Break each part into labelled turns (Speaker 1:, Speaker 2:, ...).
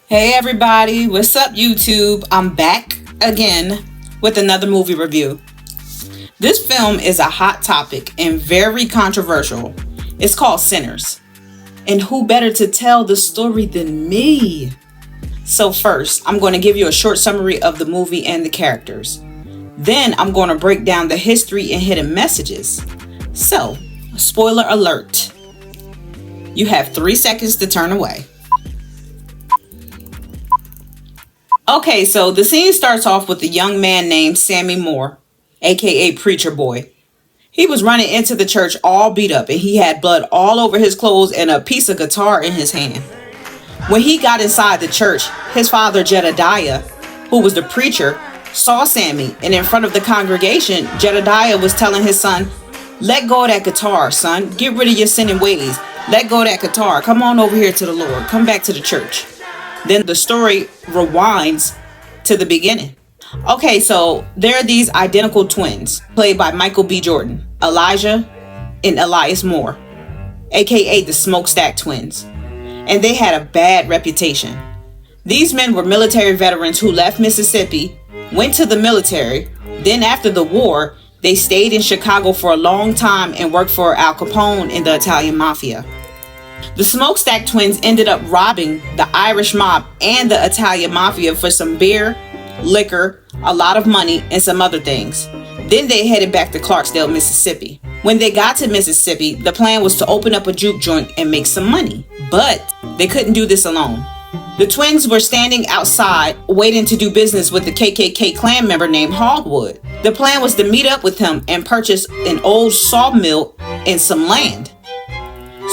Speaker 1: Hey everybody, what's up YouTube? I'm back again with another movie review. This film is a hot topic and very controversial. It's called Sinners. And who better to tell the story than me? So first, I'm going to give you a short summary of the movie and the characters. Then I'm going to break down the history and hidden messages. So, spoiler alert. You have 3 seconds to turn away. Okay, so the scene starts off with a young man named Sammy Moore, aka Preacher Boy. He was running into the church all beat up and he had blood all over his clothes and a piece of guitar in his hand. When he got inside the church, his father Jedediah, who was the preacher, saw Sammy, and in front of the congregation, Jedediah was telling his son, "Let go of that guitar, son. Get rid of your sinning ways. Let go of that guitar. Come on over here to the Lord. Come back to the church." Then the story rewinds to the beginning. Okay, so there are these identical twins played by Michael B. Jordan, Elijah and Elias Moore, aka the Smokestack Twins, and they had a bad reputation. These men were military veterans who left Mississippi, went to the military, then after the war, they stayed in Chicago for a long time and worked for Al Capone in the Italian Mafia. The Smokestack Twins ended up robbing the Irish mob and the Italian Mafia for some beer, liquor, a lot of money, and some other things. Then they headed back to Clarksdale, Mississippi. When they got to Mississippi, the plan was to open up a juke joint and make some money. But they couldn't do this alone. The twins were standing outside waiting to do business with the KKK Klan member named Hogwood. The plan was to meet up with him and purchase an old sawmill and some land.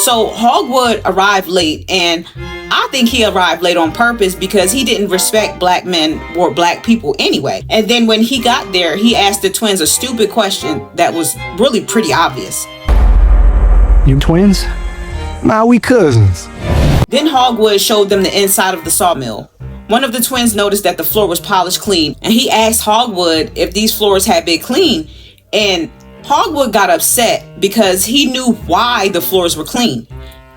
Speaker 1: So Hogwood arrived late, and I think he arrived late on purpose because he didn't respect black men or black people anyway. And then when he got there, he asked the twins a stupid question that was really pretty obvious.
Speaker 2: You twins? Nah, we cousins.
Speaker 1: Then Hogwood showed them the inside of the sawmill. One of the twins noticed that the floor was polished clean, and he asked Hogwood if these floors had been clean, and Hogwood got upset because he knew why the floors were clean.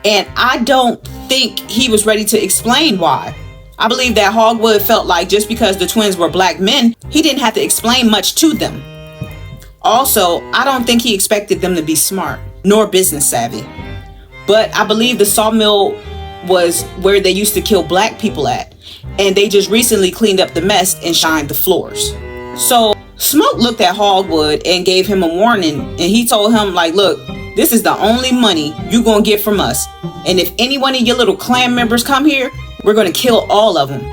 Speaker 1: And I don't think he was ready to explain why. I believe that Hogwood felt like just because the twins were black men, he didn't have to explain much to them. Also, I don't think he expected them to be smart, nor business savvy. But I believe the sawmill was where they used to kill black people at, and they just recently cleaned up the mess and shined the floors. So Smoke looked at Hogwood and gave him a warning, and he told him, like, look, this is the only money you gonna get from us, and if any one of your little clan members come here, we're gonna kill all of them.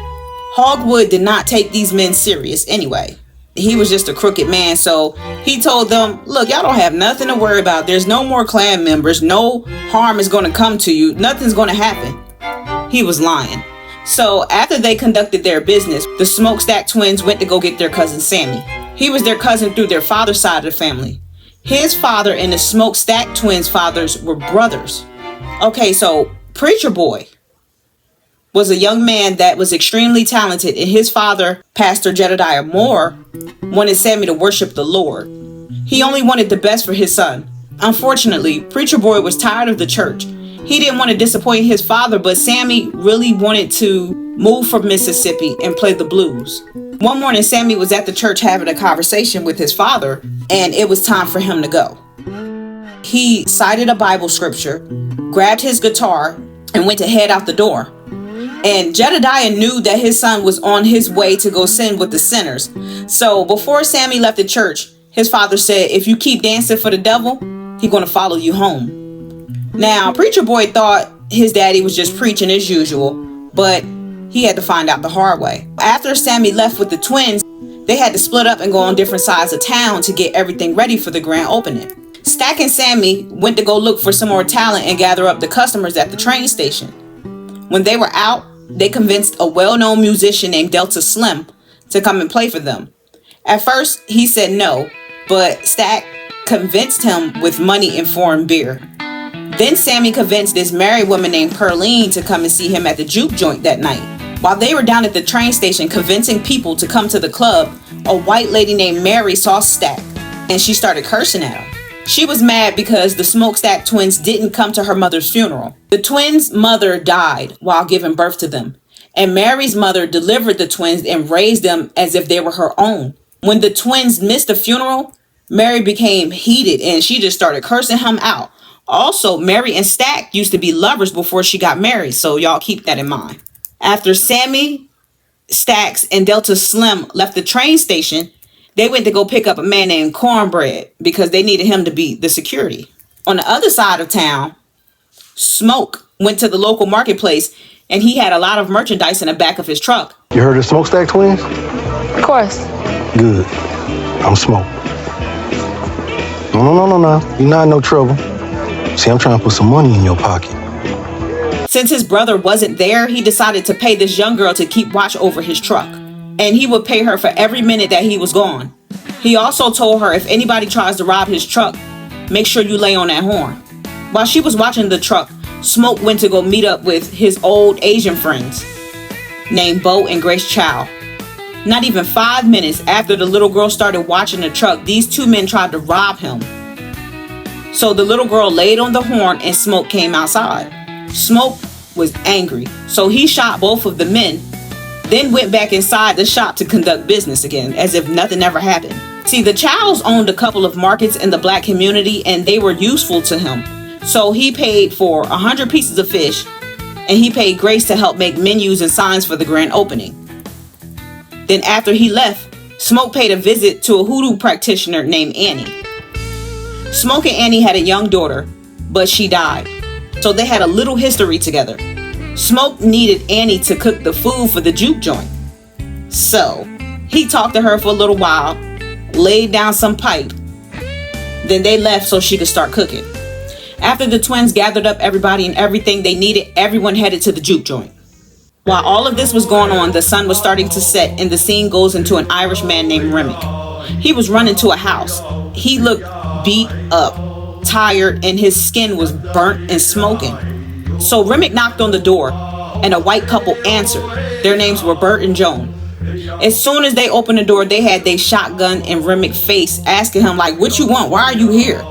Speaker 1: Hogwood did not take these men serious anyway. He was just a crooked man, so he told them, look, y'all don't have nothing to worry about. There's no more clan members. No harm is gonna come to you. Nothing's gonna happen. He was lying. So after they conducted their business, the Smokestack Twins went to go get their cousin Sammy. He was their cousin through their father's side of the family. His father and the Smokestack Twins' fathers were brothers. Okay, so Preacher Boy was a young man that was extremely talented, and his father, Pastor Jedediah Moore, wanted Sammy to worship the Lord. He only wanted the best for his son. Unfortunately, Preacher Boy was tired of the church. He didn't want to disappoint his father, but Sammy really wanted to move from Mississippi and play the blues. One morning, Sammy was at the church having a conversation with his father, and it was time for him to go. He cited a Bible scripture, grabbed his guitar, and went to head out the door. And Jedediah knew that his son was on his way to go sin with the sinners. So before Sammy left the church, his father said, if you keep dancing for the devil, he's going to follow you home. Now, Preacher Boy thought his daddy was just preaching as usual, but he had to find out the hard way. After Sammy left with the twins, they had to split up and go on different sides of town to get everything ready for the grand opening. Stack and Sammy went to go look for some more talent and gather up the customers at the train station. When they were out, they convinced a well-known musician named Delta Slim to come and play for them. At first, he said no, but Stack convinced him with money and foreign beer. Then Sammy convinced this married woman named Pearline to come and see him at the juke joint that night. While they were down at the train station convincing people to come to the club, a white lady named Mary saw Stack, and she started cursing at him. She was mad because the Smokestack Twins didn't come to her mother's funeral. The twins' mother died while giving birth to them, And Mary's mother delivered the twins and raised them as if they were her own. When the twins missed the funeral, Mary became heated and she just started cursing him out. Also, Mary and Stack used to be lovers before she got married, so y'all keep that in mind. After Sammy, Stacks, and Delta Slim left the train station, they went to go pick up a man named Cornbread because they needed him to be the security. On the other side of town, Smoke went to the local marketplace and he had a lot of merchandise in the back of his truck.
Speaker 2: You heard of Smokestack twins?
Speaker 3: Of course.
Speaker 2: Good. I'm Smoke. No. You're not in no trouble. See, I'm trying to put some money in your pocket.
Speaker 1: Since his brother wasn't there, he decided to pay this young girl to keep watch over his truck. And he would pay her for every minute that he was gone. He also told her if anybody tries to rob his truck, make sure you lay on that horn. While she was watching the truck, Smoke went to go meet up with his old Asian friends named Bo and Grace Chow. Not even 5 minutes after the little girl started watching the truck, these two men tried to rob him. So the little girl laid on the horn and Smoke came outside. Smoke was angry, so he shot both of the men, then went back inside the shop to conduct business again, as if nothing ever happened. See, the Chows owned a couple of markets in the black community and they were useful to him. So he paid for 100 pieces of fish and he paid Grace to help make menus and signs for the grand opening. Then after he left, Smoke paid a visit to a hoodoo practitioner named Annie. Smoke and Annie had a young daughter, but she died. So they had a little history together. Smoke needed Annie to cook the food for the juke joint. So he talked to her for a little while, laid down some pipe. Then they left so she could start cooking. After the twins gathered up everybody and everything they needed, everyone headed to the juke joint. While all of this was going on, the sun was starting to set and the scene goes into an Irish man named Remick. He was running to a house. He looked beat up, tired, and his skin was burnt and smoking. So Remick knocked on the door and a white couple answered. Their names were Bert and Joan. As soon as they opened the door, they had their shotgun in Remick's face, asking him like, "What you want? Why are you here?"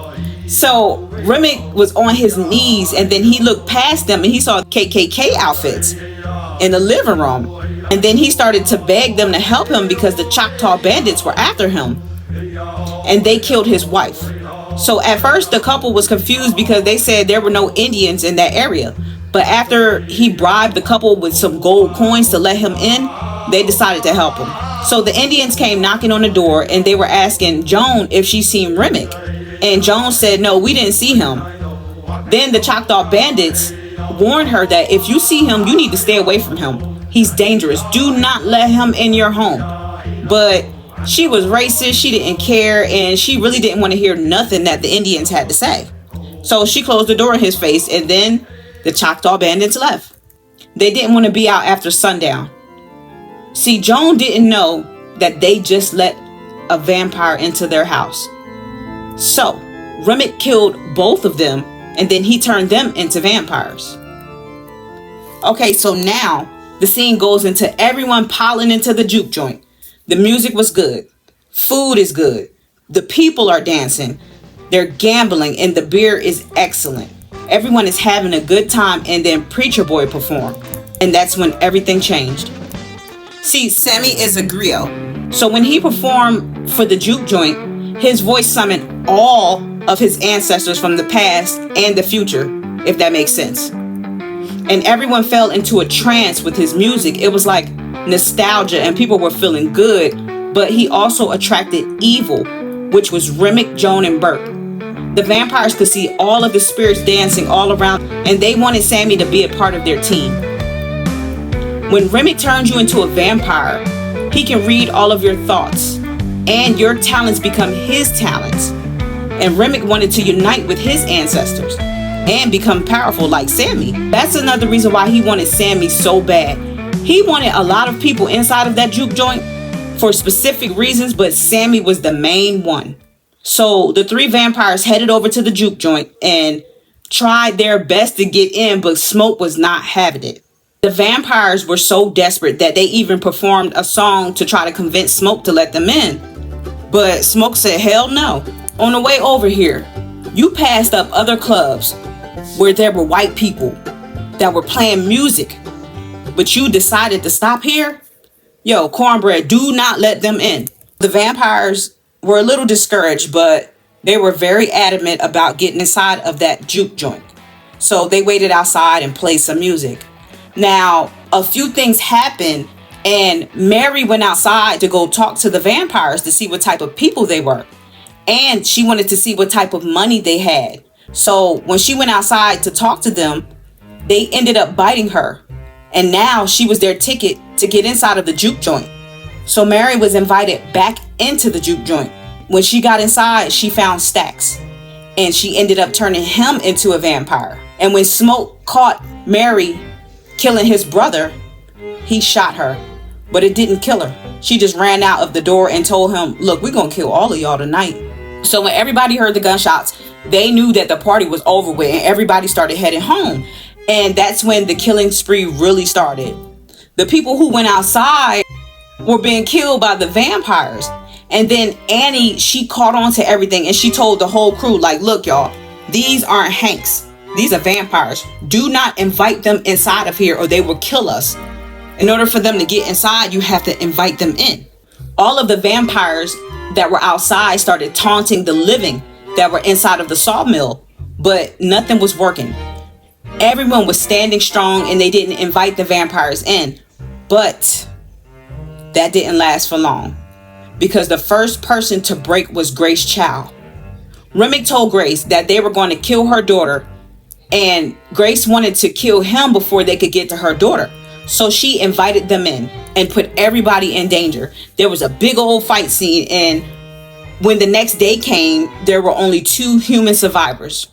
Speaker 1: So Remick was on his knees and then he looked past them and he saw KKK outfits in the living room. And then he started to beg them to help him because the Choctaw bandits were after him and they killed his wife. So at first the couple was confused because they said there were no Indians in that area. But after he bribed the couple with some gold coins to let him in, they decided to help him. So the Indians came knocking on the door and they were asking Joan if she seen Remick. And Joan said, "No, we didn't see him." Then the Choctaw bandits warned her that if you see him, you need to stay away from him. He's dangerous. Do not let him in your home. But she was racist. She didn't care. And she really didn't want to hear nothing that the Indians had to say. So she closed the door in his face. And then the Choctaw bandits left. They didn't want to be out after sundown. See, Joan didn't know that they just let a vampire into their house. So Remick killed both of them and then he turned them into vampires. Okay, so now the scene goes into everyone piling into the juke joint. The music was good. Food is good. The people are dancing. They're gambling and the beer is excellent. Everyone is having a good time and then Preacher Boy performed. And that's when everything changed. See, Sammy is a griot. So when he performed for the juke joint, his voice summoned all of his ancestors from the past and the future, if that makes sense. And everyone fell into a trance with his music. It was like nostalgia and people were feeling good, but he also attracted evil, which was Remick, Joan, and Bert. The vampires could see all of the spirits dancing all around and they wanted Sammy to be a part of their team. When Remick turns you into a vampire, he can read all of your thoughts and your talents become his talents. And Remick wanted to unite with his ancestors and become powerful like Sammy. That's another reason why he wanted Sammy so bad. He wanted a lot of people inside of that juke joint for specific reasons, but Sammy was the main one. So the three vampires headed over to the juke joint and tried their best to get in, but Smoke was not having it. The vampires were so desperate that they even performed a song to try to convince Smoke to let them in. But Smoke said, "Hell no." On the way over here, you passed up other clubs where there were white people that were playing music but you decided to stop here? Yo, Cornbread, do not let them in. The vampires were a little discouraged, but they were very adamant about getting inside of that juke joint. So they waited outside and played some music. Now, a few things happened, and Mary went outside to go talk to the vampires to see what type of people they were. And she wanted to see what type of money they had. So when she went outside to talk to them, they ended up biting her. And now she was their ticket to get inside of the juke joint. So Mary was invited back into the juke joint. When she got inside, she found Stacks. And she ended up turning him into a vampire. And when Smoke caught Mary killing his brother, he shot her. But it didn't kill her. She just ran out of the door and told him, look, we're going to kill all of y'all tonight. So when everybody heard the gunshots, they knew that the party was over with and everybody started heading home. And that's when the killing spree really started. The people who went outside were being killed by the vampires. And then Annie, she caught on to everything and she told the whole crew, like, look, y'all, these aren't Hanks. These are vampires. Do not invite them inside of here or they will kill us. In order for them to get inside, you have to invite them in. All of the vampires that were outside started taunting the living that were inside of the sawmill, but nothing was working. Everyone was standing strong and they didn't invite the vampires in. But that didn't last for long, because the first person to break was Grace Chow. Remick told Grace that they were going to kill her daughter, and Grace wanted to kill him before they could get to her daughter. So she invited them in and put everybody in danger. There was a big old fight scene, and when the next day came, there were only 2 human survivors,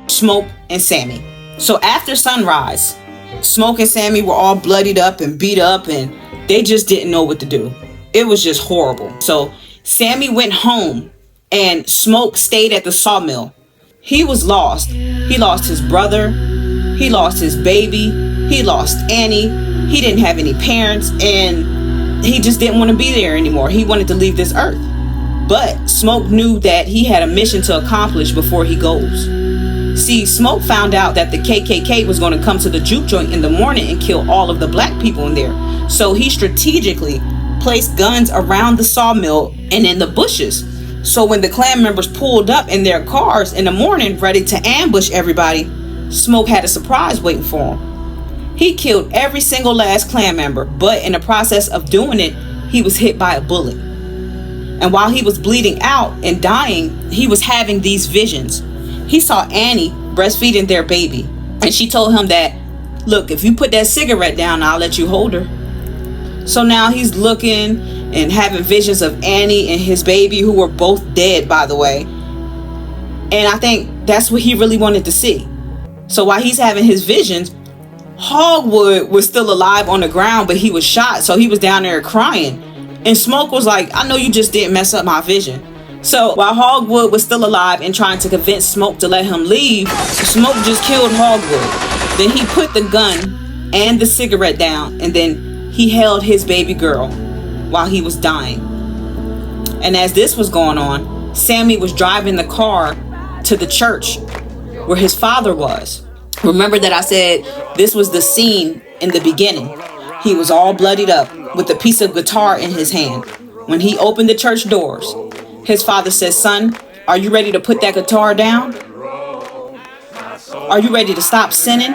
Speaker 1: Smoke and Sammy. So after sunrise, Smoke and Sammy were all bloodied up and beat up, and they just didn't know what to do. It was just horrible. So Sammy went home and Smoke stayed at the sawmill. He was lost. He lost his brother. He lost his baby. He lost Annie. He didn't have any parents, and he just didn't want to be there anymore. He wanted to leave this earth. But Smoke knew that he had a mission to accomplish before he goes. See, Smoke found out that the KKK was going to come to the juke joint in the morning and kill all of the black people in there. So he strategically placed guns around the sawmill and in the bushes. So when the Klan members pulled up in their cars in the morning ready to ambush everybody, Smoke had a surprise waiting for him. He killed every single last Klan member, but in the process of doing it, he was hit by a bullet. And while he was bleeding out and dying, he was having these visions. He saw Annie breastfeeding their baby, and she told him that, look, if you put that cigarette down, I'll let you hold her. So now he's looking and having visions of Annie and his baby, who were both dead, by the way. And I think that's what he really wanted to see. So while he's having his visions, Hogwood was still alive on the ground, but he was shot. So he was down there crying. And Smoke was like, I know you just didn't mess up my vision. So while Hogwood was still alive and trying to convince Smoke to let him leave, Smoke just killed Hogwood. Then he put the gun and the cigarette down, and then he held his baby girl while he was dying. And as this was going on, Sammy was driving the car to the church where his father was. Remember that I said this was the scene in the beginning. He was all bloodied up with a piece of guitar in his hand. When he opened the church doors, his father said, son, are you ready to put that guitar down? Are you ready to stop sinning?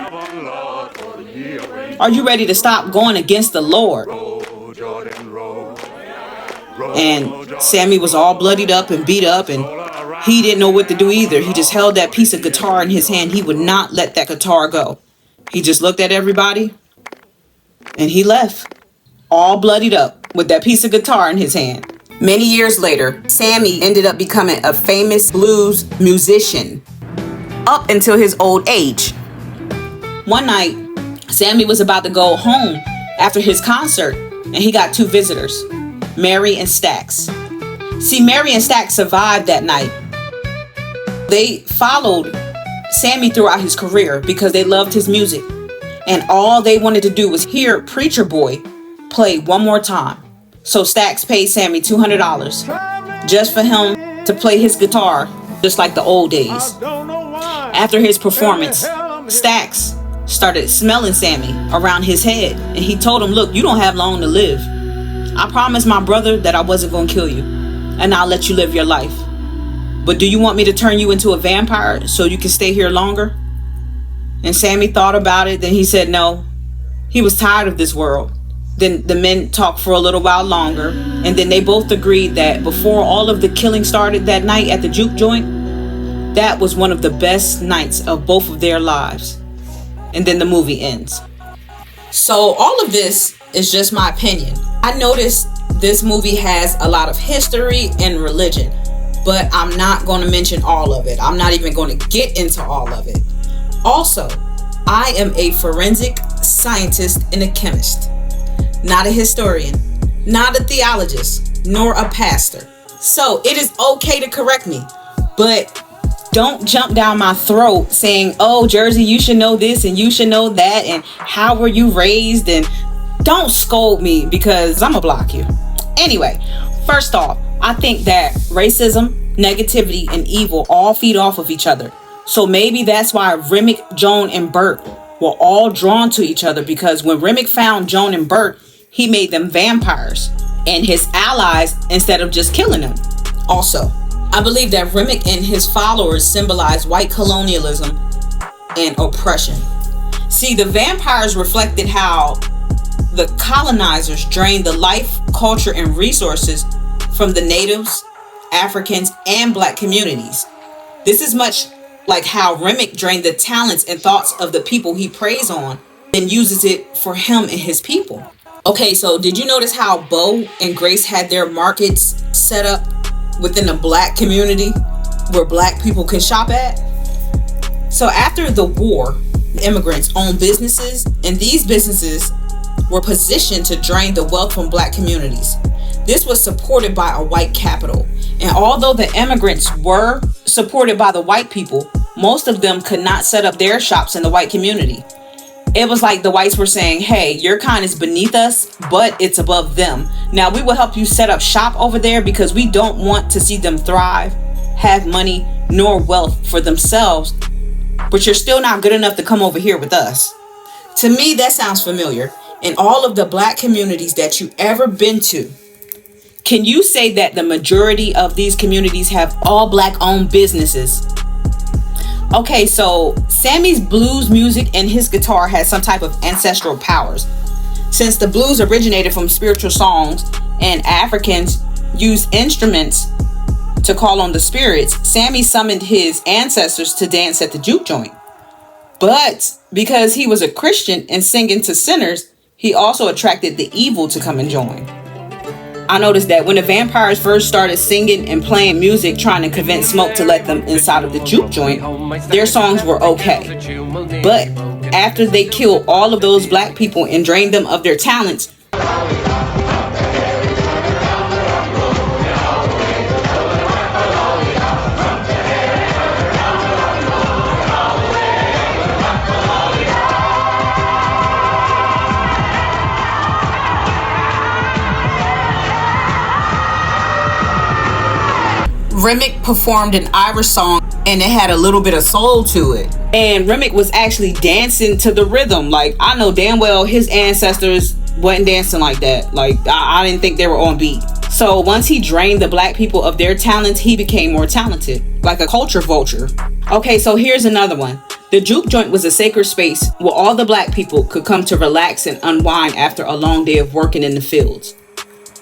Speaker 1: Are you ready to stop going against the Lord? And Sammy was all bloodied up and beat up, and he didn't know what to do either. He just held that piece of guitar in his hand. He would not let that guitar go. He just looked at everybody and he left, all bloodied up with that piece of guitar in his hand. Many years later, Sammy ended up becoming a famous blues musician up until his old age. One night, Sammy was about to go home after his concert, and he got 2 visitors, Mary and Stacks. See, Mary and Stacks survived that night. They followed Sammy throughout his career because they loved his music, and all they wanted to do was hear Preacher Boy play one more time. So Stacks paid Sammy $200 just for him to play his guitar just like the old days. After his performance, Stacks started smelling Sammy around his head, and he told him, look, you don't have long to live. I promised my brother that I wasn't going to kill you, and I'll let you live your life. But do you want me to turn you into a vampire so you can stay here longer? And Sammy thought about it. Then he said no. He was tired of this world. Then the men talked for a little while longer, and then they both agreed that before all of the killing started that night at the juke joint, that was one of the best nights of both of their lives. And then the movie ends. So all of this is just my opinion. I noticed this movie has a lot of history and religion, but I'm not going to mention all of it. I'm not even going to get into all of it. Also, I am a forensic scientist and a chemist, not a historian, not a theologist, nor a pastor. So it is okay to correct me, but don't jump down my throat saying, oh, Jersey, you should know this and you should know that, and how were you raised, and don't scold me because I'm gonna block you. Anyway, first off, I think that racism, negativity, and evil all feed off of each other. So maybe that's why Remick, Joan, and Bert were all drawn to each other, because when Remick found Joan and Bert, he made them vampires and his allies instead of just killing them. Also, I believe that Remick and his followers symbolize white colonialism and oppression. See, the vampires reflected how the colonizers drained the life, culture, and resources from the natives, Africans, and black communities. This is much like how Remick drained the talents and thoughts of the people he preys on and uses it for him and his people. Okay, so did you notice how Bo and Grace had their markets set up within the black community where black people can shop at? So after the war, immigrants owned businesses, and these businesses were positioned to drain the wealth from black communities. This was supported by a white capital. And although the immigrants were supported by the white people, most of them could not set up their shops in the white community. It was like the whites were saying, hey, your kind is beneath us, but it's above them. Now we will help you set up shop over there because we don't want to see them thrive, have money, nor wealth for themselves, but you're still not good enough to come over here with us. To me, that sounds familiar. In all of the black communities that you ever been to, can you say that the majority of these communities have all black owned businesses? Okay, so Sammy's blues music and his guitar has some type of ancestral powers. Since the blues originated from spiritual songs and Africans used instruments to call on the spirits, Sammy summoned his ancestors to dance at the juke joint. But because he was a Christian and singing to sinners, he also attracted the evil to come and join. I noticed that when the vampires first started singing and playing music trying to convince Smoke to let them inside of the juke joint, their songs were okay. But after they killed all of those black people and drained them of their talents, Remick performed an Irish song and it had a little bit of soul to it. And Remick was actually dancing to the rhythm. Like, I know damn well his ancestors wasn't dancing like that. Like, I didn't think they were on beat. So once he drained the black people of their talents, he became more talented, like a culture vulture. Okay, so here's another one. The juke joint was a sacred space where all the black people could come to relax and unwind after a long day of working in the fields.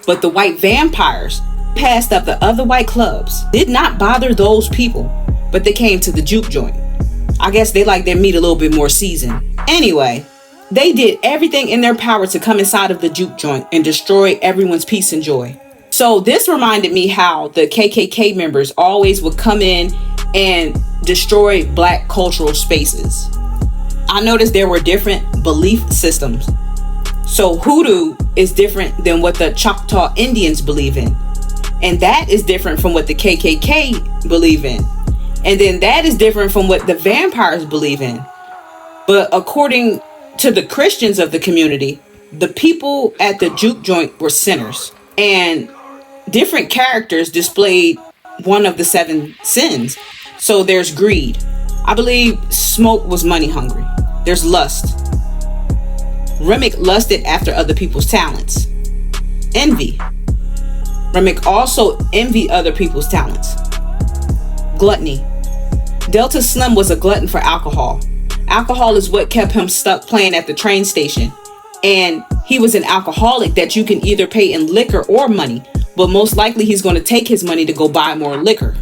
Speaker 1: But the white vampires passed up the other white clubs, did not bother those people, but they came to the juke joint. I guess they like their meat a little bit more seasoned. Anyway, they did everything in their power to come inside of the juke joint and destroy everyone's peace and joy. So this reminded me how the KKK members always would come in and destroy black cultural spaces. I noticed there were different belief systems. So hoodoo is different than what the Choctaw Indians believe in. And that is different from what the KKK believe in. And then that is different from what the vampires believe in. But according to the Christians of the community, the people at the juke joint were sinners. And different characters displayed one of the 7 sins. So there's greed. I believe Smoke was money hungry. there's lust. Remick lusted after other people's talents. Envy. Remick also envied other people's talents. Gluttony. Delta Slim was a glutton for alcohol. Alcohol is what kept him stuck playing at the train station. And he was an alcoholic that you can either pay in liquor or money, but most likely he's going to take his money to go buy more liquor.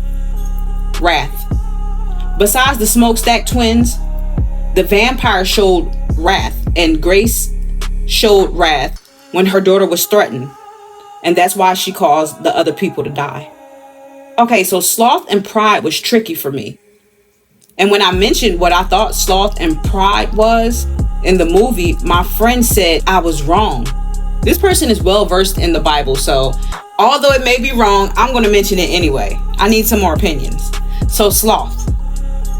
Speaker 1: Wrath. Besides the Smokestack twins, the vampire showed wrath, and Grace showed wrath when her daughter was threatened, and that's why she caused the other people to die. Okay, so sloth and pride was tricky for me. And when I mentioned what I thought sloth and pride was in the movie, my friend said I was wrong. This person is well versed in the Bible, so although it may be wrong, I'm going to mention it anyway. I need some more opinions. So sloth.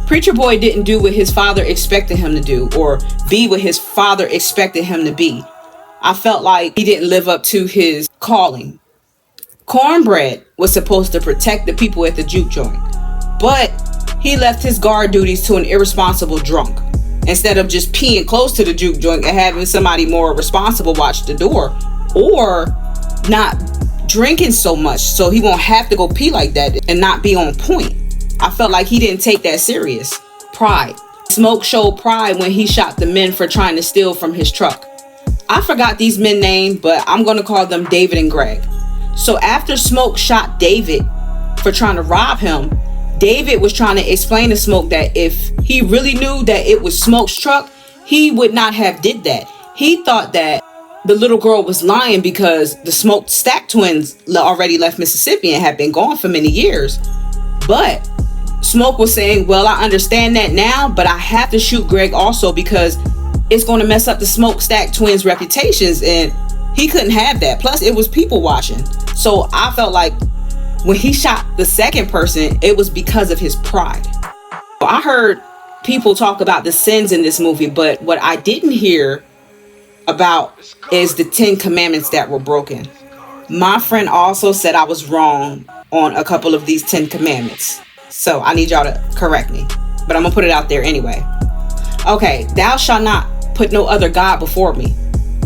Speaker 1: Preacher Boy didn't do what his father expected him to do, or be what his father expected him to be. I felt like he didn't live up to his calling. Cornbread was supposed to protect the people at the juke joint, but he left his guard duties to an irresponsible drunk, instead of just peeing close to the juke joint and having somebody more responsible watch the door, or not drinking so much so he won't have to go pee like that and not be on point. I felt like he didn't take that serious. Pride. Smoke showed pride when he shot the men for trying to steal from his truck. I forgot these men's names, but I'm going to call them David and Greg. So after Smoke shot David for trying to rob him, David was trying to explain to Smoke that if he really knew that it was Smoke's truck, he would not have did that. He thought that the little girl was lying because the Smokestack twins already left Mississippi and had been gone for many years. But Smoke was saying, well, I understand that now, but I have to shoot Greg also because it's going to mess up the Smokestack twins' reputations, and he couldn't have that. Plus, it was people watching. So I felt like when he shot the second person, it was because of his pride. I heard people talk about the sins in this movie, but what I didn't hear about is the 10 commandments that were broken. My friend also said I was wrong on a couple of these 10 commandments. So I need y'all to correct me, but I'm gonna put it out there anyway. Okay, thou shalt not put no other God before me.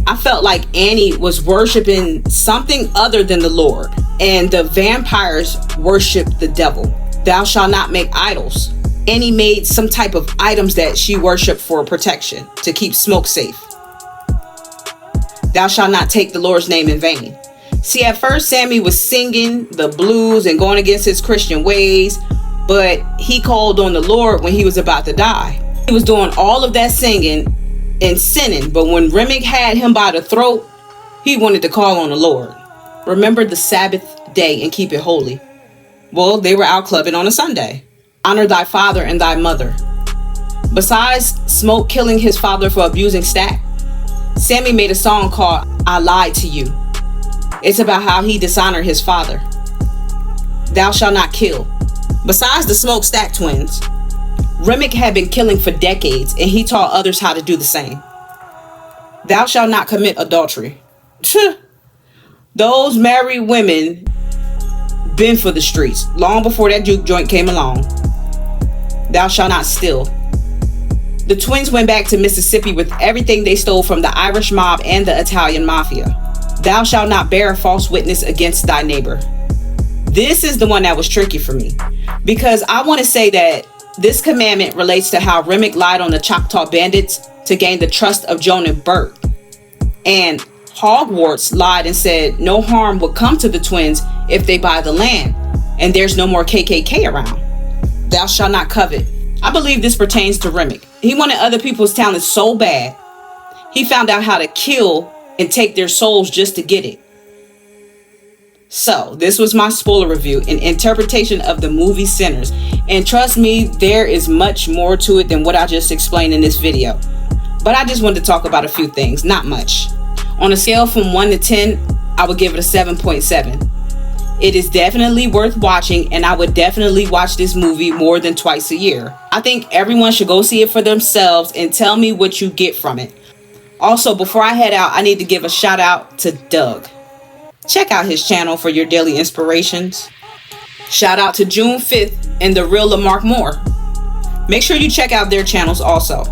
Speaker 1: I felt like Annie was worshiping something other than the Lord, and the vampires worshiped the devil. Thou shalt not make idols. Annie made some type of items that she worshiped for protection, to keep Smoke safe. Thou shalt not take the Lord's name in vain. See, at first Sammy was singing the blues and going against his Christian ways, but he called on the Lord when he was about to die. He was doing all of that singing and sinning, but when Remick had him by the throat, he wanted to call on the Lord. Remember the Sabbath day and keep it holy. Well, they were out clubbing on a Sunday. Honor thy father and thy mother. Besides Smoke killing his father for abusing Stack, Sammy made a song called I Lied to You. It's about how he dishonored his father. Thou shalt not kill. Besides the Smokestack twins, Remick had been killing for decades, and he taught others how to do the same. Thou shalt not commit adultery. Those married women been for the streets long before that juke joint came along. Thou shalt not steal. The twins went back to Mississippi with everything they stole from the Irish mob and the Italian mafia. Thou shalt not bear false witness against thy neighbor. This is the one that was tricky for me, because I want to say that this commandment relates to how Remick lied on the Choctaw Bandits to gain the trust of Joan and Bert. And Hogwarts lied and said no harm would come to the twins if they buy the land, and there's no more KKK around. Thou shalt not covet. I believe this pertains to Remick. He wanted other people's talent so bad, he found out how to kill and take their souls just to get it. So, this was my spoiler review and interpretation of the movie Sinners. And trust me, there is much more to it than what I just explained in this video. But I just wanted to talk about a few things, not much. On a scale from 1 to 10, I would give it a 7.7. It is definitely worth watching, and I would definitely watch this movie more than twice a year. I think everyone should go see it for themselves and tell me what you get from it. Also, before I head out, I need to give a shout out to Doug. Check out his channel for your daily inspirations. Shout out to June 5th and The Real Lamarck Moore. Make sure you check out their channels also.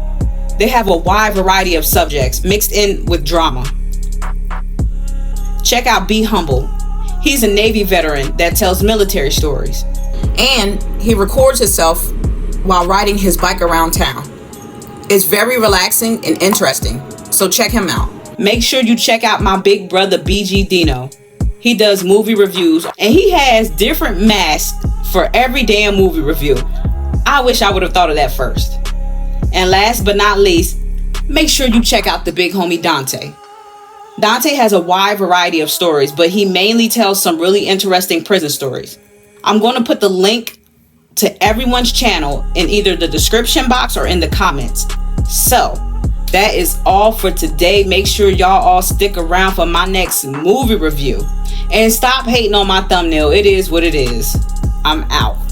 Speaker 1: They have a wide variety of subjects mixed in with drama. Check out Be Humble. He's a Navy veteran that tells military stories. And he records himself while riding his bike around town. It's very relaxing and interesting, so check him out. Make sure you check out my big brother BG Dino. He does movie reviews, and he has different masks for every damn movie review. I wish I would have thought of that first. And last but not least, make sure you check out the big homie Dante. Dante has a wide variety of stories, but he mainly tells some really interesting prison stories. I'm going to put the link to everyone's channel in either the description box or in the comments. So, that is all for today. Make sure y'all all stick around for my next movie review. And stop hating on my thumbnail. It is what it is. I'm out.